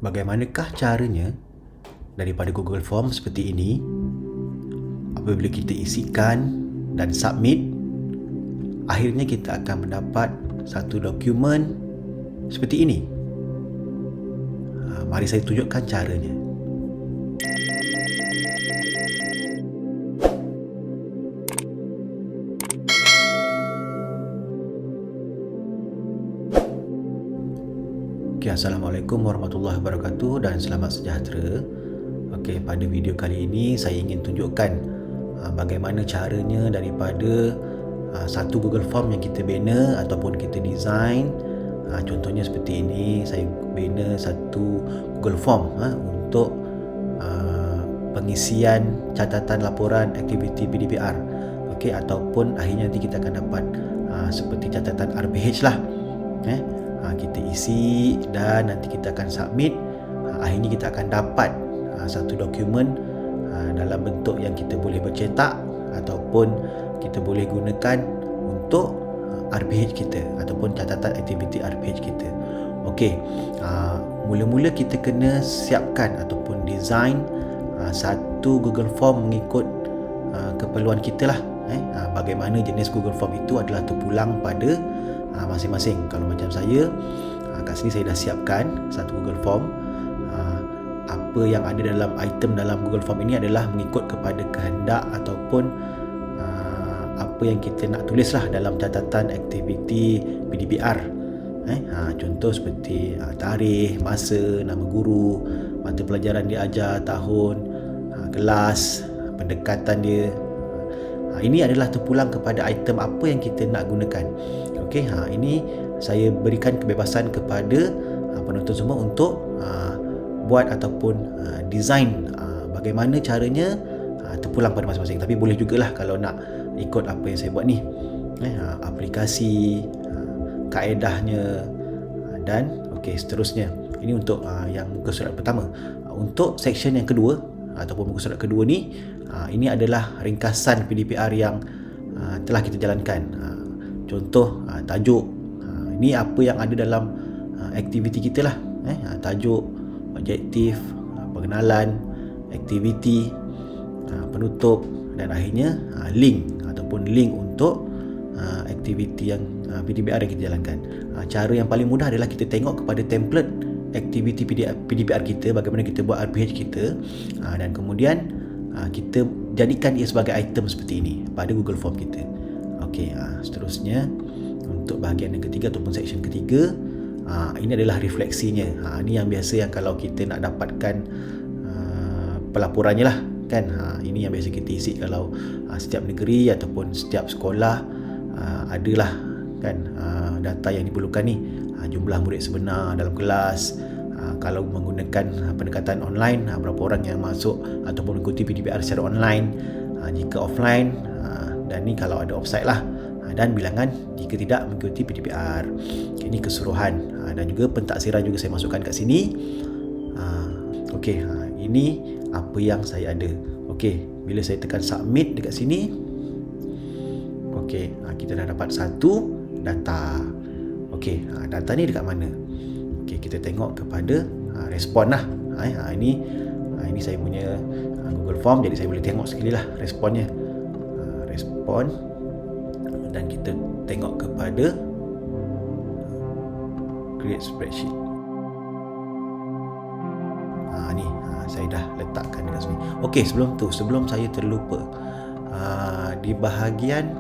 Bagaimanakah caranya daripada Google Form seperti ini, apabila kita isikan dan submit, akhirnya kita akan mendapat satu dokumen seperti ini. Mari saya tunjukkan caranya. Assalamualaikum warahmatullahi wabarakatuh dan selamat sejahtera. Pada video kali ini saya ingin tunjukkan bagaimana caranya daripada satu Google Form yang kita bina ataupun kita design. Contohnya seperti ini, saya bina satu Google Form untuk pengisian catatan laporan aktiviti PDPR. Ataupun akhirnya nanti kita akan dapat seperti catatan RPH lah. Kita isi dan nanti kita akan submit. Akhirnya kita akan dapat satu dokumen dalam bentuk yang kita boleh bercetak ataupun kita boleh gunakan untuk RPH kita ataupun catatan aktiviti RPH kita. Mula-mula kita kena siapkan ataupun design satu Google Form mengikut keperluan kita lah. Bagaimana jenis Google Form itu adalah terpulang pada masing-masing. Kalau macam saya, kat sini saya dah siapkan satu Google Form. Apa yang ada dalam item dalam Google Form ini adalah mengikut kepada kehendak ataupun apa yang kita nak tulis lah dalam catatan aktiviti PDPR. Contoh seperti tarikh, masa, nama guru, mata pelajaran dia ajar, tahun, kelas, pendekatan dia. Ini adalah terpulang kepada item apa yang kita nak gunakan. Ini saya berikan kebebasan kepada penonton semua untuk buat ataupun design bagaimana caranya terpulang pada masing-masing. Tapi boleh jugalah kalau nak ikut apa yang saya buat ni, aplikasi, kaedahnya dan seterusnya. Ini untuk yang muka surat pertama. Untuk section yang kedua ataupun muka surat kedua ni, ini adalah ringkasan PDPR yang telah kita jalankan. Contoh tajuk, ini apa yang ada dalam aktiviti kita lah. Tajuk, objektif, pengenalan, aktiviti, penutup dan akhirnya link ataupun link untuk aktiviti yang PDPR yang kita jalankan. Cara yang paling mudah adalah kita tengok kepada template aktiviti PDPR kita, bagaimana kita buat RPH kita, dan kemudian kita jadikan ia sebagai item seperti ini pada Google Form kita. Seterusnya untuk bahagian yang ketiga ataupun section ketiga, ini adalah refleksinya. Ini yang biasa yang kalau kita nak dapatkan pelaporannya lah kan. Ini yang biasa kita isi kalau setiap negeri ataupun setiap sekolah adalah kan data yang diperlukan ni, jumlah murid sebenar dalam kelas, kalau menggunakan pendekatan online, berapa orang yang masuk ataupun mengikuti PDPR secara online, jika offline, dan ni kalau ada offsite lah, dan bilangan jika tidak mengikuti PDPR. Ini keseluruhan, dan juga pentaksiran juga saya masukkan kat sini. Ini apa yang saya ada. Bila saya tekan submit dekat sini, kita dah dapat satu data. Data ni dekat mana? Kita tengok kepada respon lah. Ini saya punya Google Form, jadi saya boleh tengok sekali lah responnya. Respon, dan kita tengok kepada create spreadsheet. Ni saya dah letakkan dekat sini. Sebelum saya terlupa, di bahagian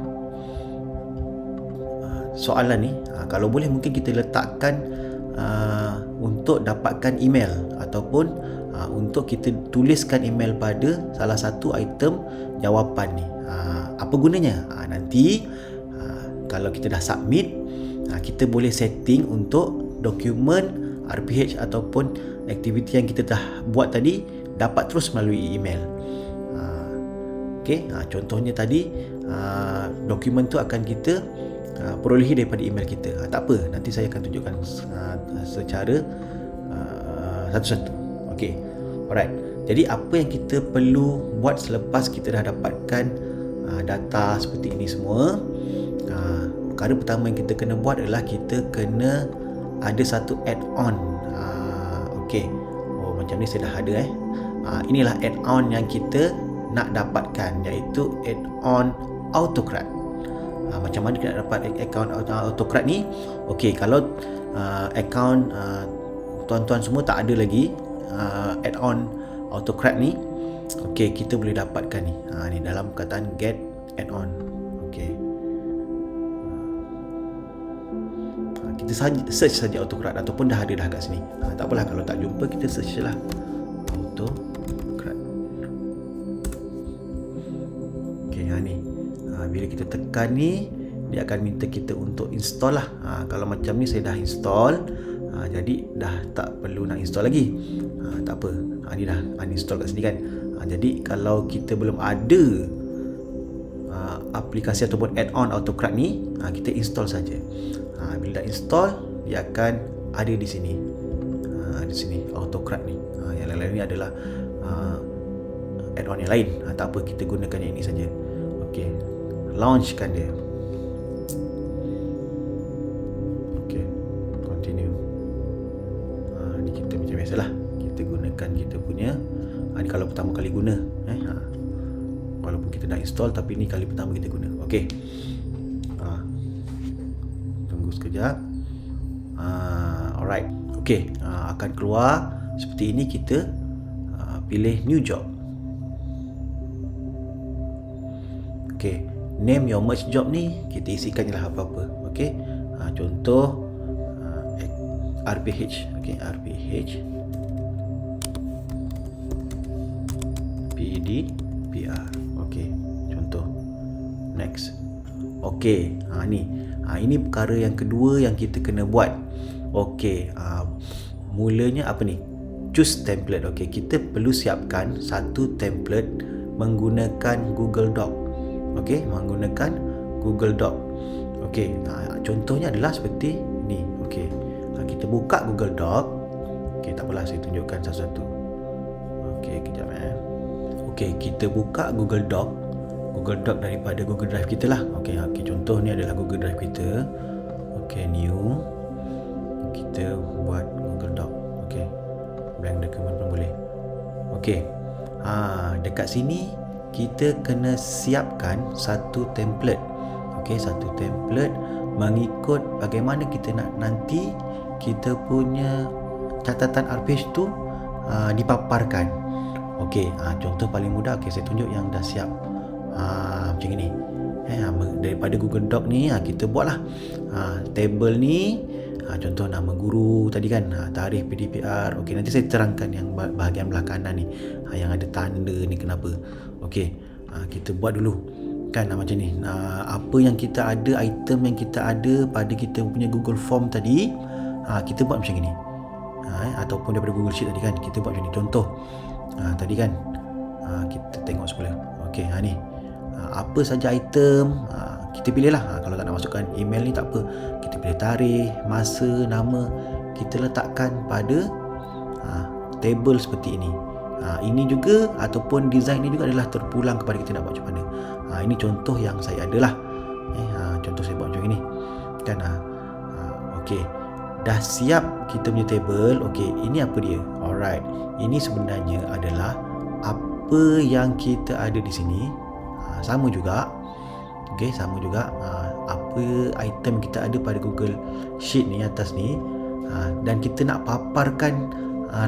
soalan ni, kalau boleh mungkin kita letakkan untuk dapatkan email ataupun untuk kita tuliskan email pada salah satu item jawapan ni. Apa gunanya? Nanti kalau kita dah submit, kita boleh setting untuk dokumen RPH ataupun aktiviti yang kita dah buat tadi dapat terus melalui email. Contohnya tadi dokumen tu akan kita perolehi daripada email kita. Tak apa, nanti saya akan tunjukkan secara satu-satu. Alright. Jadi apa yang kita perlu buat selepas kita dah dapatkan data seperti ini semua, perkara pertama yang kita kena buat adalah kita kena ada satu add-on. macam ni saya dah ada inilah add-on yang kita nak dapatkan, iaitu add-on AutoCAD. Macam mana kita nak dapat account AutoCAD ni? Okey, kalau account tuan-tuan semua tak ada lagi add-on AutoCAD ni, okey, kita boleh dapatkan ni. Ni dalam perkataan get add-on. Okey. Kita search saja AutoCAD ataupun dah ada kat sini. Tak apalah, kalau tak jumpa kita search je lah AutoCAD. Okey, ni. Bila kita tekan ni, dia akan minta kita untuk install lah. Kalau macam ni saya dah install, jadi dah tak perlu nak install lagi. Tak apa, ni dah uninstall kat sini kan. Jadi kalau kita belum ada aplikasi ataupun add-on AutoCAD ni, kita install saja. Bila dah install, dia akan ada di sini. Di sini AutoCAD ni. Yang lain-lain ni adalah add-on yang lain. Tak apa, kita gunakan yang ini saja. Okey, launchkan dia. Okey, continue. Ni kita macam biasalah, kita gunakan kita punya. Ni kalau pertama kali guna, walaupun kita dah install, tapi ni kali pertama kita guna. Okey, tunggu sekejap. Alright. Okey, akan keluar seperti ini. Kita pilih new job. Okey, name your merge job ni kita isikan je lah apa-apa. Okey, contoh RPH. Okey, RPH PDPR. Okey, contoh. Next. Okey, ini perkara yang kedua yang kita kena buat. Okey, mulanya apa ni? Choose template. Okey, kita perlu siapkan satu template menggunakan Google Doc. Okey, menggunakan Google Doc. Okey, contohnya adalah seperti ni. Okey, kita buka Google Doc. Okey, tak apalah, saya tunjukkan satu-satu. Okey, kejap Okey, kita buka Google Doc. Google Doc daripada Google Drive kita lah. Okey, contoh ni adalah Google Drive kita. Okey, new. Kita buat Google Doc. Okey, blank document pun boleh. Okey, dekat sini kita kena siapkan satu template. Okey, satu template mengikut bagaimana kita nak nanti kita punya catatan RPH tu dipaparkan. Okey, contoh paling mudah, saya tunjuk yang dah siap. Macam ini. Daripada Google Doc ni, kita buatlah table ni. Contoh nama guru tadi kan, tarikh PDPR. Okey, nanti saya terangkan yang bahagian belah kanan ni, yang ada tanda ni kenapa. Okey, kita buat dulu kan, macam ni. Apa yang kita ada, item yang kita ada pada kita punya Google Form tadi, kita buat macam ni. Ataupun daripada Google Sheet tadi kan, kita buat macam ni. Contoh tadi kan, kita tengok semula. Okey, ni apa saja item, kita pilih lah. Kalau tak nak masukkan email ni tak apa, kita pilih tarikh, masa, nama, kita letakkan pada table seperti ini. Ini juga ataupun design ni juga adalah terpulang kepada kita nak buat macam mana. Ini contoh yang saya ada lah. Contoh saya buat macam ini kan. Okey, dah siap kita punya table. Okey, ini apa dia? Alright, ini sebenarnya adalah apa yang kita ada di sini. Sama juga. Okey, sama juga apa item kita ada pada Google Sheet ni atas ni, dan kita nak paparkan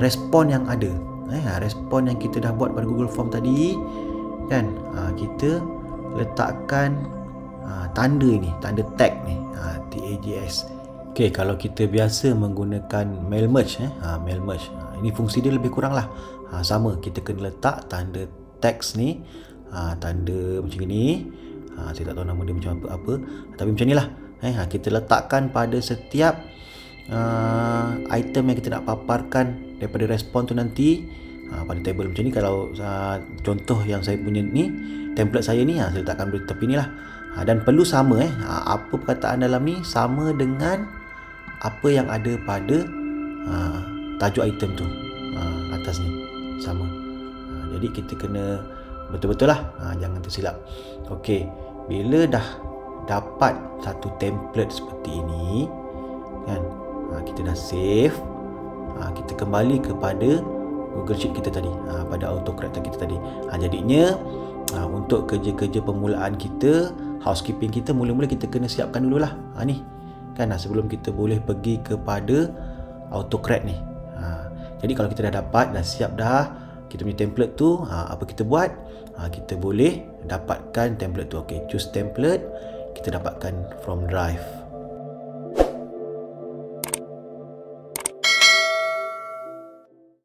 respon yang ada. Respon yang kita dah buat pada Google Form tadi kan, kita letakkan tanda ni, tanda tag ni, TAGS. Okey, kalau kita biasa menggunakan mail merge, mail merge, ini fungsi dia lebih kurang lah sama. Kita kena letak tanda text ni, tanda macam ni. Saya tak tahu nama dia macam apa, tapi macam ni lah. Kita letakkan pada setiap item yang kita nak paparkan daripada respon tu nanti, pada table macam ni. Kalau contoh yang saya punya ni, template saya ni, saya letakkan di tepi ni lah. Dan perlu sama apa perkataan dalam ni sama dengan apa yang ada pada tajuk item tu atas ni, sama. Jadi kita kena betul-betul lah, jangan tersilap. Okey, bila dah dapat satu template seperti ini kan, kita dah save. Kita kembali kepada Google Sheet kita tadi, pada autocorrect kita tadi. Jadinya untuk kerja-kerja permulaan kita, housekeeping kita, mula-mula kita kena siapkan dululah ni kan, sebelum kita boleh pergi kepada autocorrect ni. Jadi kalau kita dah dapat, dah siap dah kita punya template tu, apa kita buat? Kita boleh dapatkan template tu. Choose template, kita dapatkan from Drive.